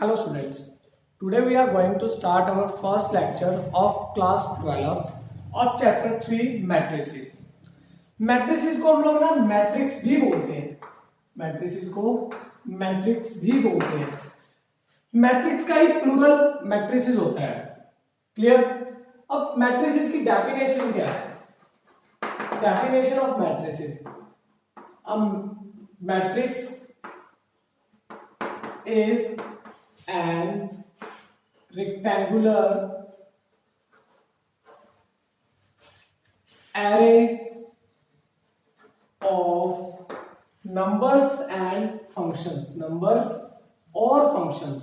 Hello students, today we are going to start our first lecture of class 12th of chapter 3 matrices. Matrices को हम लोग ना matrix भी बोलते हैं, मैट्रिसेस को मैट्रिक्स भी बोलते हैं। मैट्रिक्स का ही प्लूरल मैट्रिसेस होता है, क्लियर। अब मैट्रिसेस की डेफिनेशन क्या है? Definition of matrices, matrix is an rectangular array of numbers and functions, numbers or functions.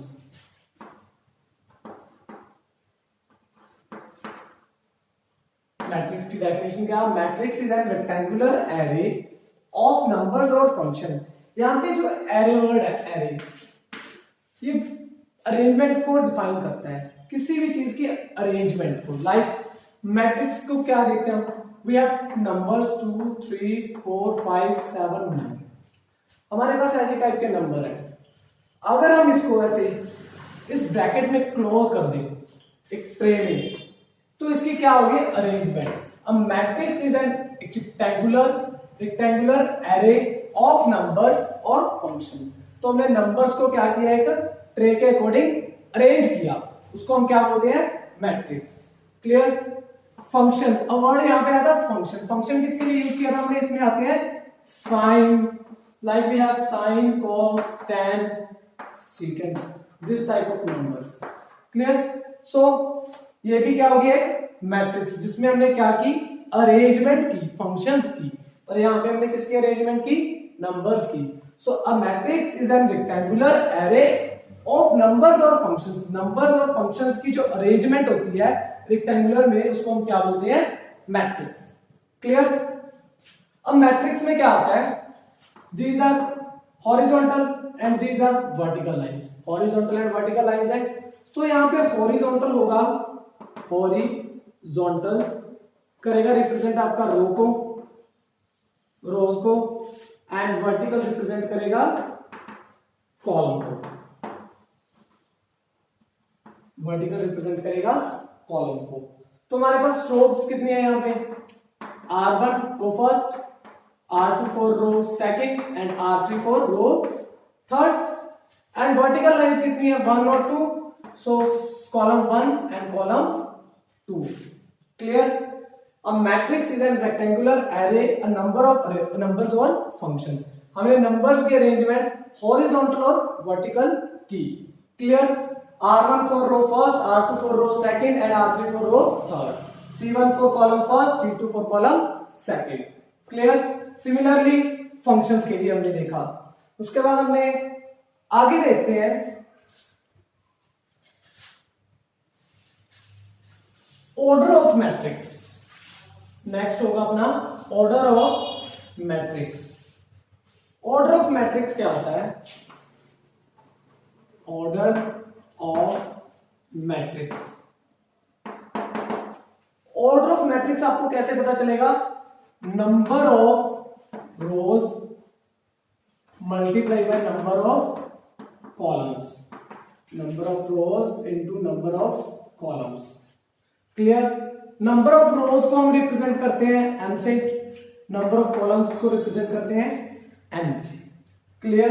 Matrix की डेफिनेशन क्या? Matrix is an rectangular array of numbers और फंक्शन। यहां पे जो एरे वर्ड है, एरे, ये अरेंजमेंट को डिफाइन करता है, किसी भी चीज की अरेंजमेंट को। लाइक मैट्रिक्स को क्या देखते हैं हम? We have numbers 2 3 4 5 7 9। हमारे पास ऐसे टाइप के नंबर है। अगर हम इसको ऐसे इस ब्रैकेट में क्लोज कर दें एक ट्रे में, तो इसकी क्या होगी? Arrangement. A matrix is an rectangular array of numbers और फंक्शन। तो हमने नंबर्स को क्या किया? एक ट्रे के अकॉर्डिंग अरेंज किया, उसको हम क्या बोलते हैं? Matrix, clear. फंक्शन, अब वर्ड यहां पे आता है फंक्शन। फंक्शन किसके लिए यूज किया था हमने? इसमें आते हैं sine, like we have sine, cos, tan, secant, this type of numbers, clear. So ये भी क्या हो गया? एक मैट्रिक्स, जिसमें हमने क्या की? अरेंजमेंट की, फंक्शंस की। और यहां पे हमने किसकी अरेंजमेंट की? नंबर्स की। So a matrix is an rectangular array of numbers और functions। numbers और functions की जो arrangement होती है rectangular में, उसको हम क्या बोलते हैं? Matrix, clear. अब मैट्रिक्स में क्या आता है? These are horizontal and these are vertical lines। horizontal and vertical lines है, तो यहाँ पे horizontal होगा, horizontal करेगा रिप्रेजेंट आपका रो को, रोज को, एंड वर्टिकल रिप्रेजेंट करेगा कॉलम को, वर्टिकल रिप्रेजेंट करेगा कॉलम को। तो हमारे पास रोज कितनी है यहाँ पे? R1 row first, R2 for row second and R3 for row third. And vertical lines कितनी है? 1 और 2, so column 1 and column 2, clear. A matrix is a rectangular array, a number of numbers और function। हमने numbers की arrangement horizontal और vertical की, clear। R1 for row first, R2 for row second and R3 for row third, C1 for column first, C2 for column second, clear। Similarly functions के लिए हमने देखा। उसके बाद हमने आगे देखते हैं order of matrix। नेक्स्ट होगा अपना order of matrix. Order of matrix क्या होता है? Order of matrix, order of matrix आपको कैसे पता चलेगा? Number of rows multiply by number of columns, number of rows into number of columns, clear. Number of rows को हम रिप्रेजेंट करते हैं m से, नंबर ऑफ कॉलम्स को रिप्रेजेंट करते हैं n से, clear.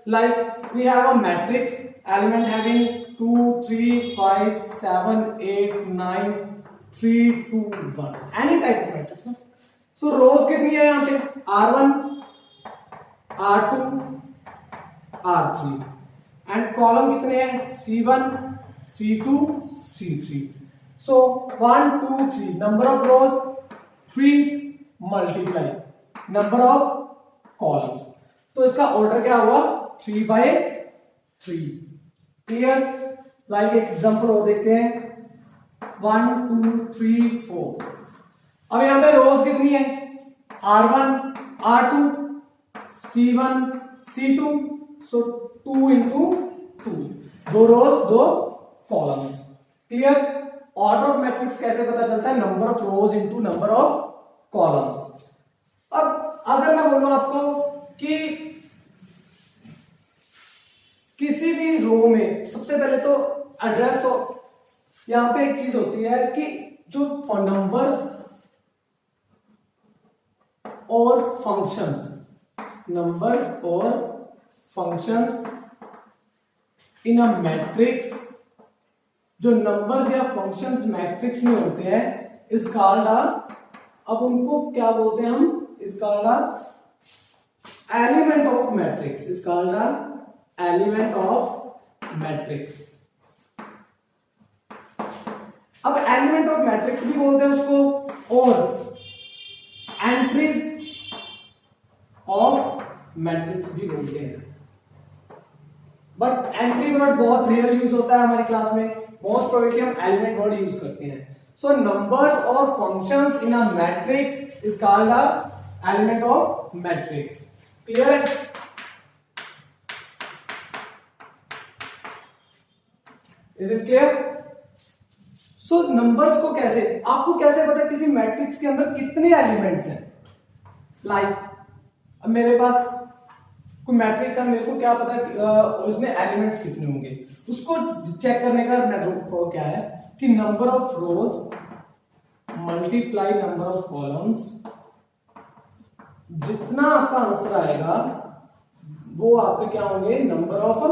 Like we have a matrix element having 2 3 5 7 8 9 3 2 1, any type of matrix. सो रोज कितनी है यहां पे? R1 R2 R3 and column कितने हैं? C1 C2 C3। So 1 2 3, number of rows 3 multiply number of columns, तो इसका ऑर्डर क्या हुआ? 3 by 3, क्लियर। लाइक एक एग्जांपल और देखते हैं, 1 2 3 4। अब यहां पे रोज कितनी है? R1 R2 C1 C2, so 2 into 2, 2 rows 2 columns, clear. Order of matrix कैसे पता चलता है? Number of rows into number of columns. अब अगर मैं बोलूं आपको कि किसी भी रो में सबसे पहले तो एड्रेस हो, यहाँ पे एक चीज होती है कि जो नंबर्स और फंक्शंस, नंबर्स और फंक्शंस इन अ मैट्रिक्स, जो नंबर्स या फंक्शंस मैट्रिक्स में होते हैं इस कॉल्ड अब उनको क्या बोलते हैं हम, इस कॉल्ड एलिमेंट ऑफ मैट्रिक्स, इस कॉल्ड एलिमेंट ऑफ मैट्रिक्स। अब एलिमेंट ऑफ मैट्रिक्स भी बोलते हैं उसको, और एंट्रीज ऑफ मैट्रिक्स भी बोलते हैं। बट एंट्री वर्ड बहुत रेयर यूज होता है हमारी क्लास में, मोस्ट प्रोबेबली हम एलिमेंट वर्ड यूज करते हैं। सो नंबर्स और functions in a matrix is called a element of matrix. Clear है? Is it clear? So numbers को कैसे, आपको कैसे पता किसी मैट्रिक्स के अंदर कितने एलिमेंट्स हैं? लाइक अब मेरे पास कोई मैट्रिक्स है, मेरे को क्या पता उसमें एलिमेंट्स कितने होंगे? उसको चेक करने का मेथड क्या है कि number of rows multiply number of columns, जितना आपका आंसर आएगा वो आपके क्या होंगे, नंबर ऑफ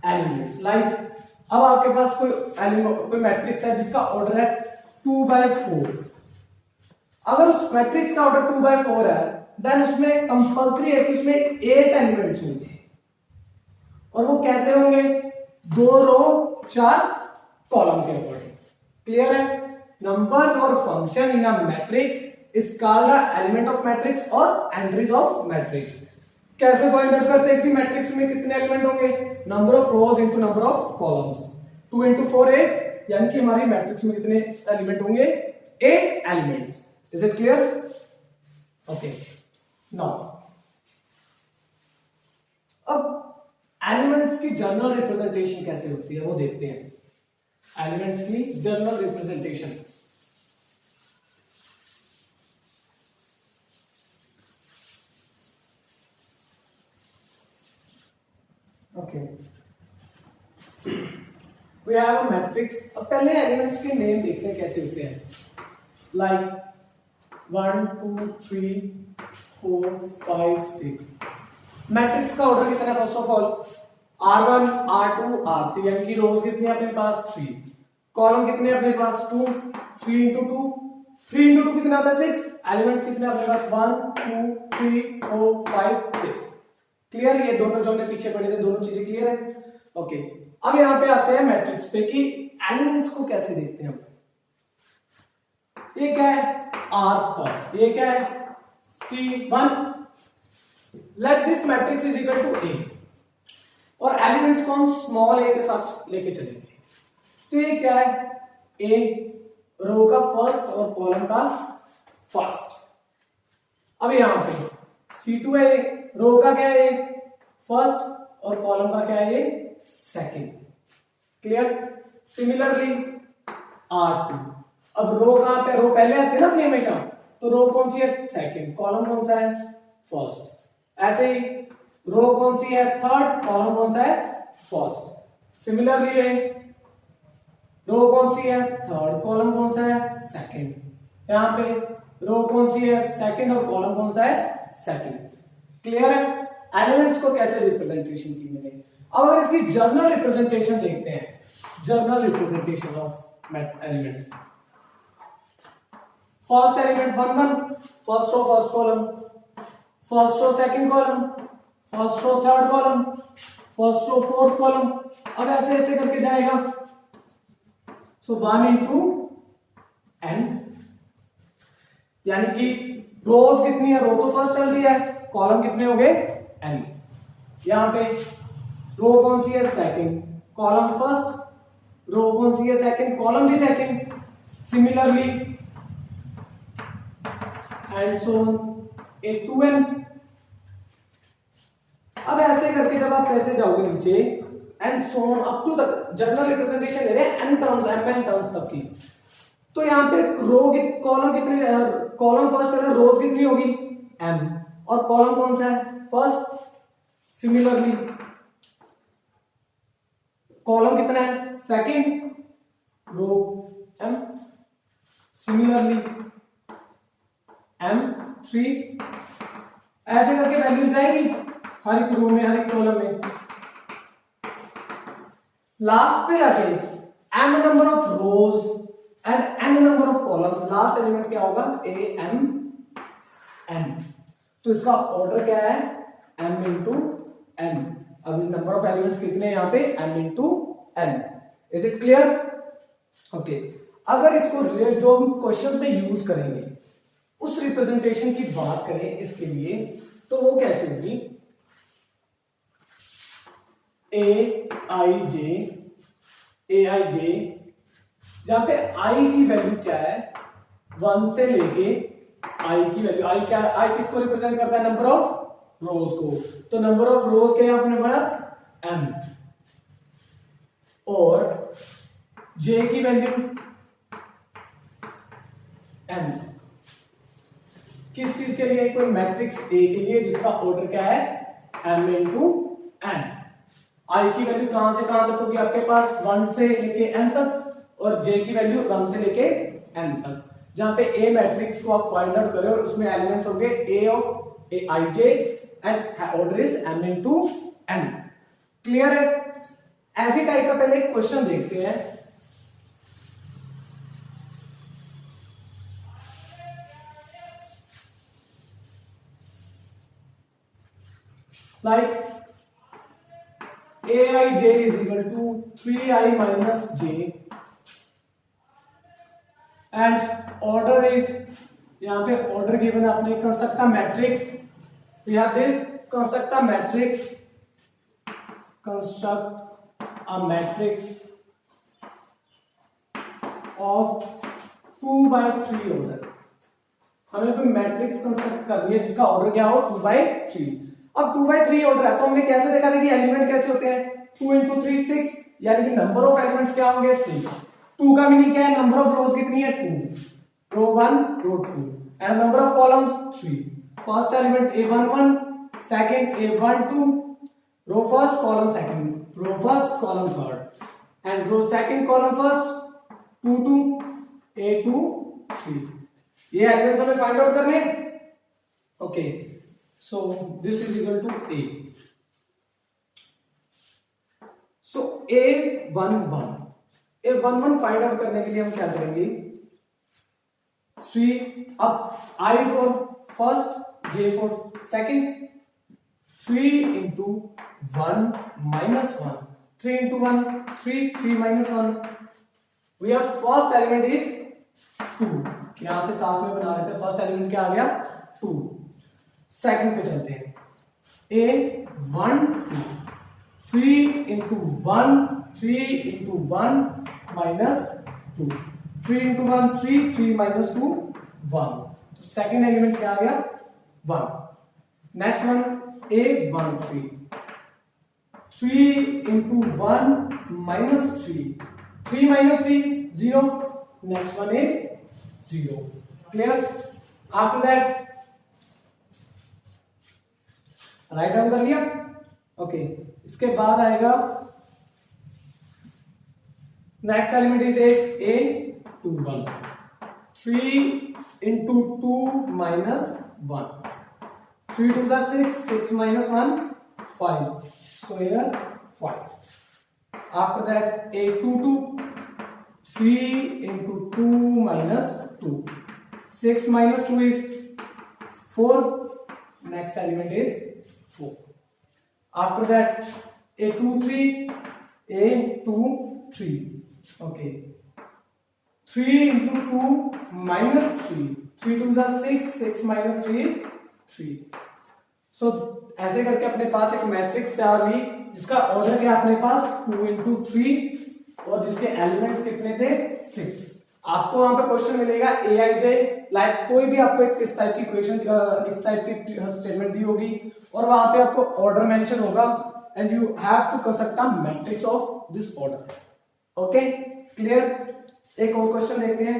एलिमेंट्स। लाइक अब आपके पास कोई मैट्रिक्स है जिसका ऑर्डर है 2/4, अगर उस मैट्रिक्स का ऑर्डर 2/4 है देन उसमें कंपल्सरी है कि उसमें 8 एलिमेंट्स होंगे, और वो कैसे होंगे, 2 रो 4 कॉलम के अकॉर्डिंग। क्लियर है? नंबर्स और function in a matrix is called the element of matrix और एंट्रीज ऑफ मैट्रिक्स। कैसे फाइंड आउट करते हैं किसी मैट्रिक्स में कितने एलिमेंट होंगे? Number of rows into number of columns, 2 into 4 8, यानी कि हमारी मैट्रिक्स में कितने एलिमेंट होंगे? 8 elements. Is it clear? Okay, now अब एलिमेंट्स की जनरल रिप्रेजेंटेशन कैसे होती है वो देखते हैं। एलिमेंट्स की general representation, okay, we have a matrix. अब पहले एलिमेंट्स के नेम देखते हैं कैसे होते हैं। लाइक 1 2 3 4 5 6, मैट्रिक्स का ऑर्डर कितना है? First of all R1 R2 R3, यानी कि रोज कितनी है अपने पास? 3, कॉलम कितने हैं अपने पास? 2, 3 into 2, 3 into 2 कितना होता है? 6, एलिमेंट्स कितने अपने पास? 1 2 3 4 5 6। क्लियर? ये दोनों जो हमने पीछे पढ़े थे दोनों चीजें क्लियर है? ओके, अब यहां पे आते हैं मैट्रिक्स पे कि एलिमेंट्स को कैसे देखते हैं हम। ये क्या है? R फर्स्ट, ये क्या है? C1। Let this matrix is equal to A, और एलिमेंट्स को हम स्मॉल a के साथ लेके चलेंगे। तो ये क्या है? A रो का फर्स्ट और कॉलम का फर्स्ट। अब यहां पे C2 है, रो का क्या है? फर्स्ट, और कॉलम का क्या है? सेकंड। क्लियर? सिमिलरली R2, अब रो कहां पे? रो पहले आती है ना अपनी हमेशा, तो रो कौन सी है? सेकंड, कॉलम कौन सा है? फर्स्ट। ऐसे ही रो कौन सी है? थर्ड, कॉलम कौन सा है? फर्स्ट। सिमिलरली रो कौन सी है? थर्ड, कॉलम कौन सा है? सेकंड। यहां पे रो कौन सी है? सेकंड, और कॉलम कौन सा है? सेकंड। क्लियर है? एलिमेंट्स को कैसे रिप्रेजेंटेशन की मैंने। अब अगर इसकी जर्नल रिप्रेजेंटेशन देखते हैं, general representation of elements. First element 1 1, first row first column, first row second column, first row third column, first row fourth column. अब ऐसे ऐसे करके जाएगा। सो 1 into n, यानी कि रोज कितनी है? रो तो फर्स्ट चल रही है, कॉलम कितने हो गए? n। यहां पे रो कौन सी है? सेकंड, कॉलम फर्स्ट, रो कौन सी है? सेकंड, कॉलम भी second. Similarly and so a 2n। अब ऐसे करके जब आप ऐसे जाओगे नीचे and so on up to the general representation ले रहे हैं n टर्म्स, mn टर्म्स तक की, तो यहां पे रो कॉलम कितनी, कॉलम फर्स्ट है, रोज कितनी होगी? m, और कॉलम कौन सा है? फर्स्ट। सिमिलरली कॉलम कितना है, सेकंड, रो m, सिमिलरली m3, ऐसे करके वैल्यूज आएगी हर एक रो में, हर एक कॉलम में। लास्ट पे जाके m number of rose and n number of columns, last element क्या होगा, a m n, तो इसका ऑर्डर क्या है, m इंटू n। अब नंबर ऑफ एलिमेंट्स कितने हैं यहाँ पे, m into n। Is it clear? Okay, अगर इसको जो हम क्वेश्चन में यूज करेंगे उस रिप्रेजेंटेशन की बात करें इसके लिए, तो वो कैसे होगी, ए आई जे, जहां पे i की वैल्यू क्या है, 1 से लेके i की वैल्यू, i क्या, i किसको रिप्रेजेंट करता है, नंबर ऑफ रोज को, तो नंबर ऑफ रोज क्या है अपने पास, m, और j की वैल्यू n, किस चीज के लिए, कोई मैट्रिक्स A के लिए जिसका ऑर्डर क्या है, m इंटू n। i की वैल्यू कहां से कहां तक होगी आपके पास, 1 से लेके n तक, और j की वैल्यू 1 से लेके n तक। जहां पे A मैट्रिक्स को आप फाइंड आउट करें और उसमें एलिमेंट्स होंगे A of Aij and order is m into n। Clear है? ऐसी टाइप का पहले एक क्वेश्चन देखते हैं। Like aij is equal to 3i minus j and order is, यहाँ पे order given आपने construct a matrix, we have this, construct a matrix of 2 by 3 order। हमें कोई मैट्रिक्स कंस्ट्रक्ट करनी है जिसका ऑर्डर क्या हो, 2 by 3। अब 2 by 3 ऑर्डर है तो हमने कैसे देखा था कि एलिमेंट कैसे होते हैं, 2 into 3 6, यानी कि नंबर ऑफ एलिमेंट्स क्या होंगे, 6। 2 का मीनिंग क्या है, नंबर ऑफ रोज कितनी है, 2, row 1 row 2, and number of columns 3। First element a11, second a12, row first column second, row first column third, and row second column first 2 2 a2 3। ये elements हमें find out करने हैं। Okay, so this is equal to a, so a11 find out करने के लिए हम क्या करेंगे, 3, अब i for first, j for second, 3 into 1 minus 1, 3 into 1 3, 3 minus 1, we have first element is 2, यहां पे साथ में बना रहे थे, फर्स्ट एलिमेंट क्या आ गया, 2। सेकंड पे चलते हैं, a1 2, 3 into 1 3 into 1 minus 2, 3 into 1 3, 3 minus 2 1, तो सेकंड एलिमेंट क्या आ गया, 1। Next one a13, 3 into 1 minus 3, 3 minus 3 0, next one is 0। clear? after that write down कर लिया। ओके, इसके बाद आएगा next element is a21, 3 into 2 minus 1, 3 2 is 6, 6 minus 1 5, so here 5। after that a22, 3 into 2 minus 2, 6 minus 2 is 4, next element is 4। after that a23, a23, okay, 3 into 2 minus 3, 3 2 is 6, 6 minus 3 is 3। so ऐसे करके अपने पास एक matrix तैयार हुई जिसका order क्या अपने पास 2 into 3 और जिसके एलिमेंट्स कितने थे 6। आपको वहां पे क्वेश्चन मिलेगा aij, लाइक कोई भी आपको एक इस टाइप की क्वेश्चन, इस टाइप की स्टेटमेंट दी होगी और वहां पे आपको ऑर्डर मेंशन होगा and you have to construct a matrix of this order. Okay, clear? एक और क्वेश्चन देखते हैं।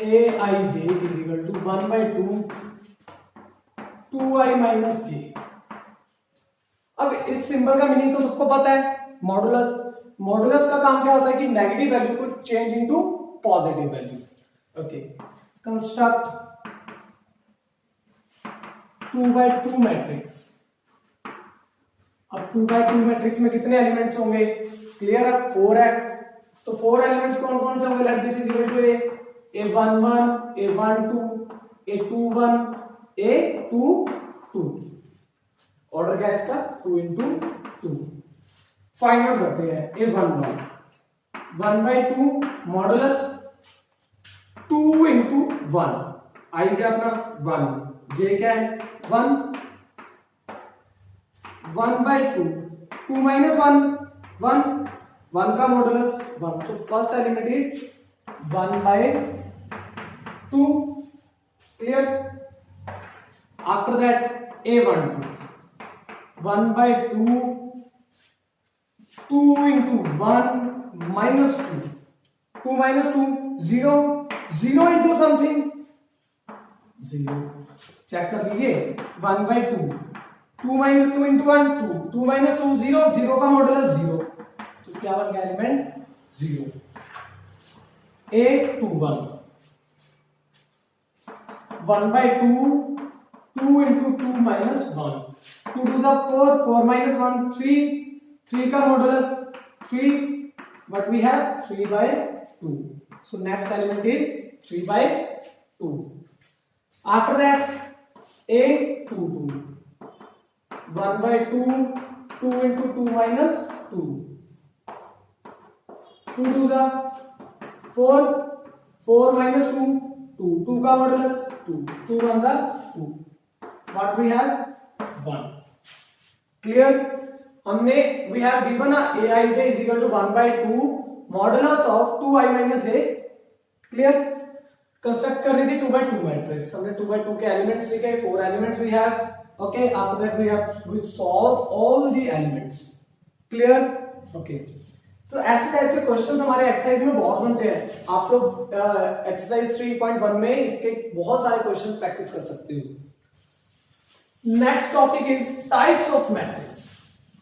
aij is equal to 1/2 2i minus j. अब इस सिंबल का मीनिंग तो सबको पता है, मॉडुलस। मॉडुलस का काम क्या होता है कि नेगेटिव वैल्यू को change into positive value. Okay, construct 2/2 matrix. अब 2/2 मैट्रिक्स में कितने एलिमेंट्स होंगे? क्लियर है, 4 है। तो 4 एलिमेंट्स कौन कौन से होंगे? Let this is equal to a11 a12 a21 a22। Order क्या है इसका? 2 into 2। फाइंड आउट करते हैं a11 1/2 मॉडुलस 2 into 1। आई क्या अपना 1, जे क्या है 1, 1/2 2 minus 1 1, 1 का मॉडुलस 1। तो first element is 1/2। Clear? After that a12 1/2 2 into 1 minus 2 2 minus 2 0 0 into something 0। Check कर लीजिए 1/2 2 minus 2 into 1 2 2 minus 2 0 0 का मॉडुलस 0। तो क्या बन गया element 0। a21 1/2 2 into 2 minus 1 2 2 are 4 4 minus 1 3 3 का modulus 3 but we have 3/2। so next element is 3/2। after that a22 1/2 2 into 2 minus 2 2 2 are 4 4 minus 2 2 2 का modulus 2 2 1 are 2 what we have 1। Clear? हमने we have given a aij is equal to 1/2 modulus of 2i minus j। Clear? Construct कर रही थी 2/2 matrix. हमने 2/2 के elements लिखे, 4 elements we have. Okay, after that we have we solve all the elements. Clear? Okay, तो ऐसे type के questions हमारे एक्सरसाइज में बहुत बनते हैं। आप लोग एक्सरसाइज 3.1 में इसके बहुत सारे क्वेश्चंस प्रैक्टिस कर सकते हो। Next topic is types of matrix.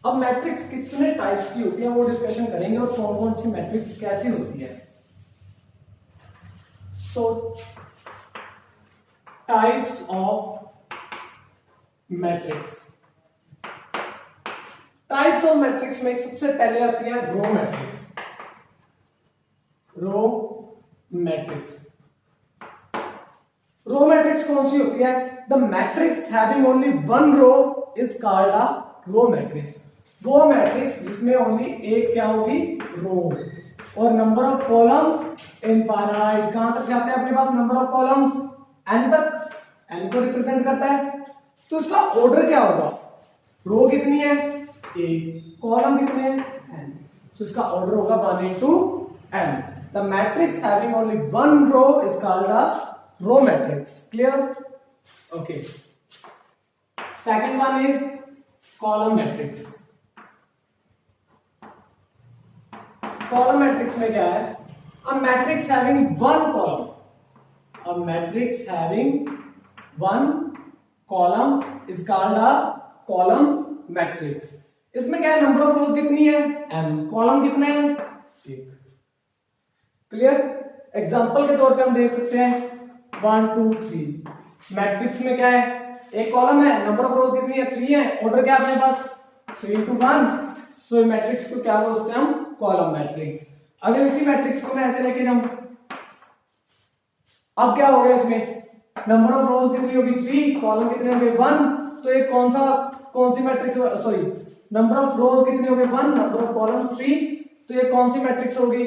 अब मैट्रिक्स कितने टाइप्स की होती है वो डिस्कशन करेंगे और कौन कौन सी मैट्रिक्स कैसी होती है। So types of matrix. Types of matrix में सबसे पहले आती है row matrix. Row matrix. Row matrix कौन सी होती है? The matrix having only one row is called a row matrix. वो मैट्रिक्स जिसमें ओनली एक क्या होगी? रो। और नंबर ऑफ कॉलम्स इनफाइनाइट। कहां तक जाते हैं अपने पास नंबर ऑफ कॉलम्स? एन तक। एन को रिप्रेजेंट करता है। तो इसका ऑर्डर क्या होगा? रो कितनी है? एक। कॉलम कितने हैं? एन। तो इसका ऑर्डर होगा 1 into n। The matrix having only one row is called a row matrix. Clear? Okay, second one is column matrix. Column matrix में क्या है? A matrix having one column. A matrix having one column is called a column matrix. इसमें क्या है? Number of रोज कितनी है? m। Column कितने हैं? एक। क्लियर? एग्जांपल के तौर पे हम देख सकते हैं 1 2 3। मैट्रिक्स में क्या है? एक कॉलम है, नंबर ऑफ रोज कितनी है? 3 है। ऑर्डर क्या है अपने पास? 3 into 1। सो मैट्रिक्स को क्या बोलते हैं हम? Column matrix. अगर इसी मैट्रिक्स को मैं ऐसे लेके जाऊं, अब क्या हो गया इसमें? नंबर ऑफ रोज कितनी होगी? 3। कॉलम कितने होंगे? 1। तो ये कौन सी matrix? Sorry, number of rows कितने होंगे? 1। Number of columns 3। तो ये कौन सी मैट्रिक्स होगी?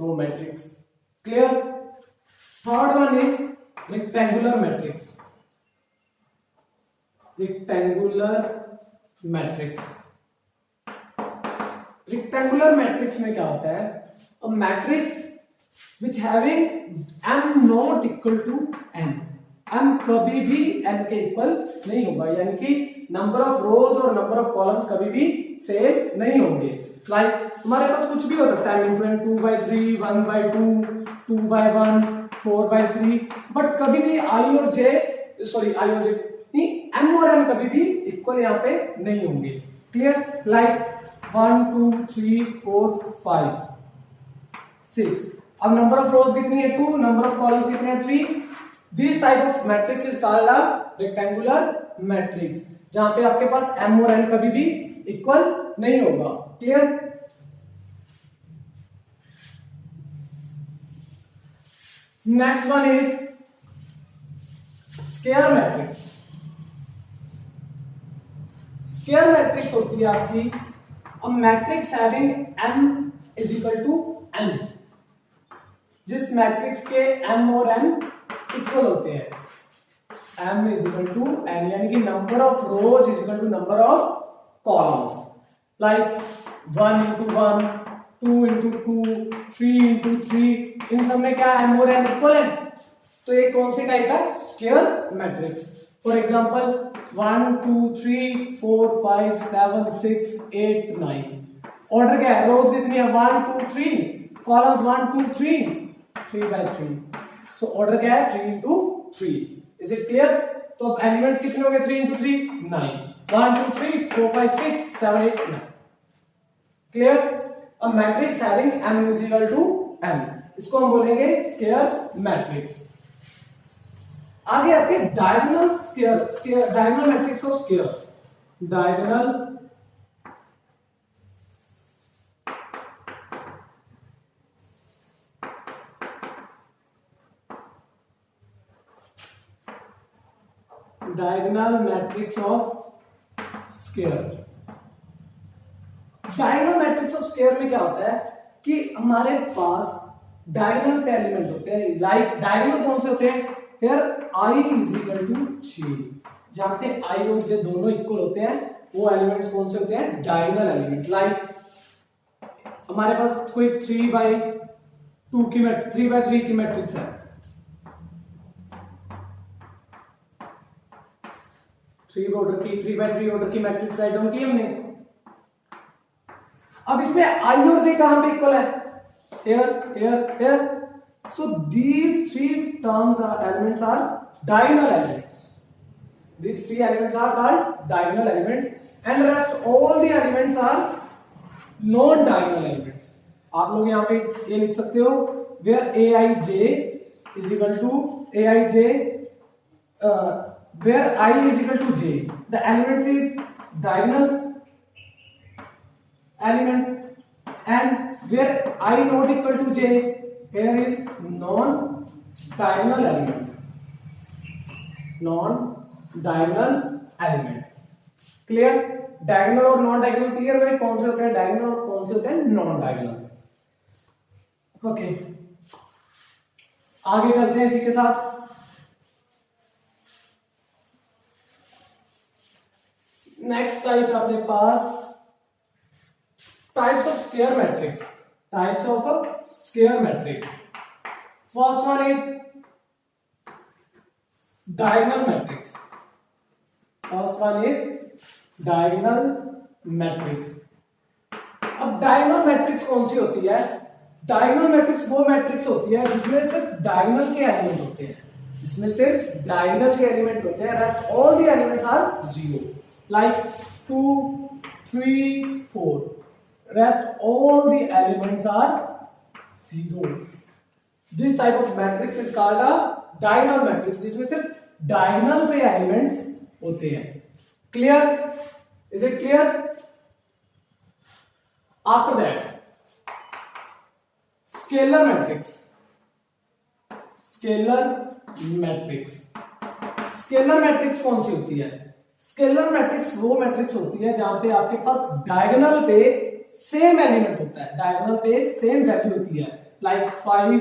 Row matrix. Clear? Third one is rectangular matrix. Rectangular matrix. Rectangular matrix में क्या होता है? A matrix which having m not equal to n। m कभी भी n के इक्वल नहीं होगा, यानी कि नंबर ऑफ रोज और नंबर ऑफ कॉलम्स कभी भी सेम नहीं होंगे। लाइक हमारे पास कुछ भी हो सकता है, 2/3 1/2 2/1 4/3, बट कभी भी आई और जे नहीं, m और n कभी भी इक्वल यहाँ पे नहीं होंगे। क्लियर? लाइक 1 2 3 4 5 6। अब नंबर ऑफ रोज कितनी है 2, नंबर ऑफ कॉलम्स कितने हैं 3। This type of matrix is called a rectangular matrix, जहां पे आपके पास m और n कभी भी इक्वल नहीं होगा। Clear? Next one is square matrix. Square matrix होती है आपकी a matrix having m is equal to n, जिस मैट्रिक्स के m और n इक्वल होते हैं। m is equal to n, यानी कि number of rows is equal to number of columns, like 1 into 1, 2 into 2, 3 into 3, इन सब में क्या m और n इक्वल है, तो ये कौन सी टाइप है square matrix. For example 1 2 3 4 5 7 6 8 9, order क्या है, रोज कितनी है 1 2 3, कॉलम्स 1 2 3 3/3, सो ऑर्डर क्या है 3 into 3। Is it clear? तो अब एलिमेंट्स कितने हो गए 3 into 3 9, 1 2 3 4 5 6 7 8 9। Clear? A matrix having m is equal to n, इसको हम बोलेंगे स्क्वायर मैट्रिक्स। आगे आते हैं diagonal square, diagonal matrix of square. Diagonal diagonal matrix of square. Diagonal matrix of square में क्या होता है कि हमारे पास डायगोनल पे एलिमेंट होते हैं, लाइक डायगोनल कौन से होते हैं, here i is equal to j, जहां पे i और j दोनों इक्वल होते हैं, वो एलिमेंट्स कौन से होते हैं डायगोनल एलिमेंट। लाइक हमारे पास कोई 3/2 की 3/3 की मैट्रिक्स है, 3 ऑर्डर की 3/3 ऑर्डर की मैट्रिक्स राइट डाउन की हमने। अब इसमें i और j कहां पे इक्वल है, here, so these three terms are elements are diagonal elements, these three elements are called diagonal elements and rest all the elements are non diagonal elements। आप लोग यहां पे ये लिख सकते हो where aij is equal to aij where I is equal to j, the elements is diagonal element, and where I not equal to j, here is non diagonal element, non diagonal element। Clear? Diagonal और non diagonal clear हुए, कौन से होते हैं diagonal और कौन से होते हैं नॉन डायगोनल। ओके, आगे चलते हैं इसी के साथ। नेक्स्ट टाइप अपने पास types of square matrix, types of square matrix. First one is diagonal matrix, first one is diagonal matrix. अब डायगोनल मैट्रिक्स कौन सी होती है, डायगोनल मैट्रिक्स वो मैट्रिक्स होती है जिसमें सिर्फ डायगोनल के एलिमेंट होते हैं, जिसमें सिर्फ डायगोनल के एलिमेंट होते हैं, rest all the elements are zero, like 2 3 4, rest all the elements are zero। this type of matrix is called a diagonal matrix, जिसमें सिर्फ डायगोनल पे एलिमेंट्स होते हैं। Clear? Is it clear? After that scalar matrix, scalar matrix. Scalar matrix कौन सी होती है, scalar matrix वो मैट्रिक्स होती है जहां पे आपके पास डायगोनल पे सेम एलिमेंट होता है, डायगोनल पे सेम वैल्यू होती है, like 5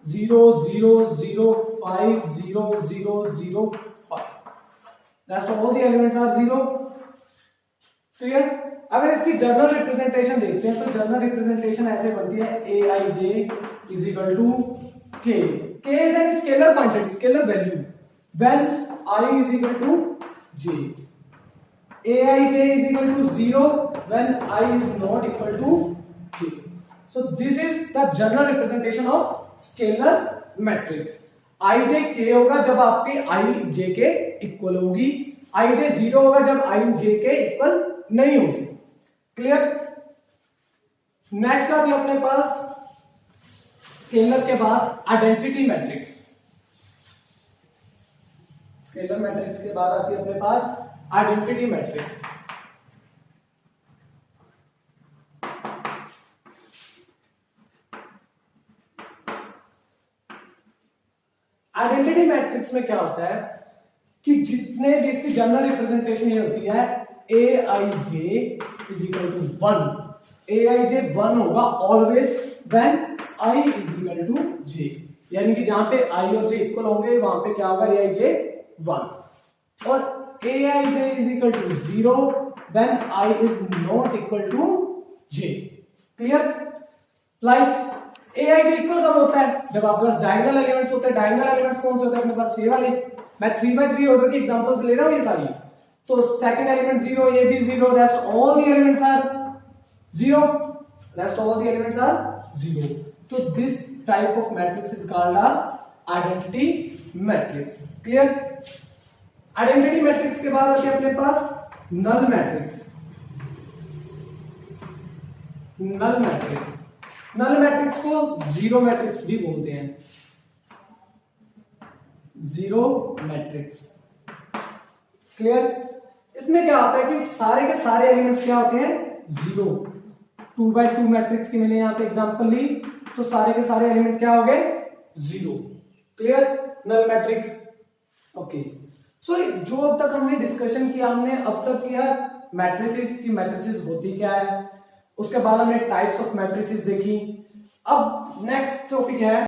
0 0 0 5 0 0 0 5, rest of all the elements are zero. Clear? अगर इसकी जर्नल रिप्रेजेंटेशन देखते हैं तो जर्नल रिप्रेजेंटेशन ऐसे बनती है aij is equal to k, k is an scalar quantity, scalar value, when i is equal to j, aij is equal to 0 when I is not equal to j। So this is the general representation of scalar matrix. I j के होगा जब आपकी आई j के equal होगी, आई जे 0 होगा जब आई j के equal नहीं होगी। क्लियर? नेक्स्ट आती है अपने पास स्केलर के बाद आइडेंटिटी मैट्रिक्स। स्केलर मैट्रिक्स के बाद आती है अपने पास आइडेंटिटी मैट्रिक्स। आइडेंटिटी मैट्रिक्स में क्या होता है कि जितने भी इसकी जनरल रिप्रेजेंटेशन ये होती है a i j is equal to 1। A i j 1 होगा always when i is equal to j, यानी कि जहां पे आई और जे इक्वल होंगे वहां पे क्या होगा, ए आई जे 1। और a i j is equal to 0 when i is not equal to j. Clear? Like a i j equal कब होता है, जब आपके पास डायगोनल एलिमेंट्स होते हैं। डायगोनल एलिमेंट्स कौन से होते हैं अपने पास, ये वाले। मैं 3x3 ऑर्डर की एग्जांपल्स ले रहा हूं ये सारी। तो second element 0, a b 0, rest all the elements are 0, rest all the elements are 0। तो this type of matrix is called a identity matrix. Clear? Identity matrix के बाद आती है अपने पास null matrix. Null matrix, null matrix को zero matrix भी बोलते हैं। Zero matrix. क्लियर? इसमें क्या होता है कि सारे के सारे एलिमेंट्स क्या होते हैं, जीरो। 2x2 मैट्रिक्स की मैंने यहां पे एग्जांपल ली, तो सारे के सारे एलिमेंट क्या हो गए, zero. Clear? Null matrix. Okay, so जो अब तक हमने डिस्कशन किया, हमने अब तक किया मैट्रिसेस की, मैट्रिसेस होती क्या है, उसके बाद हमने टाइप्स ऑफ मैट्रिसेस देखी। अब नेक्स्ट टॉपिक है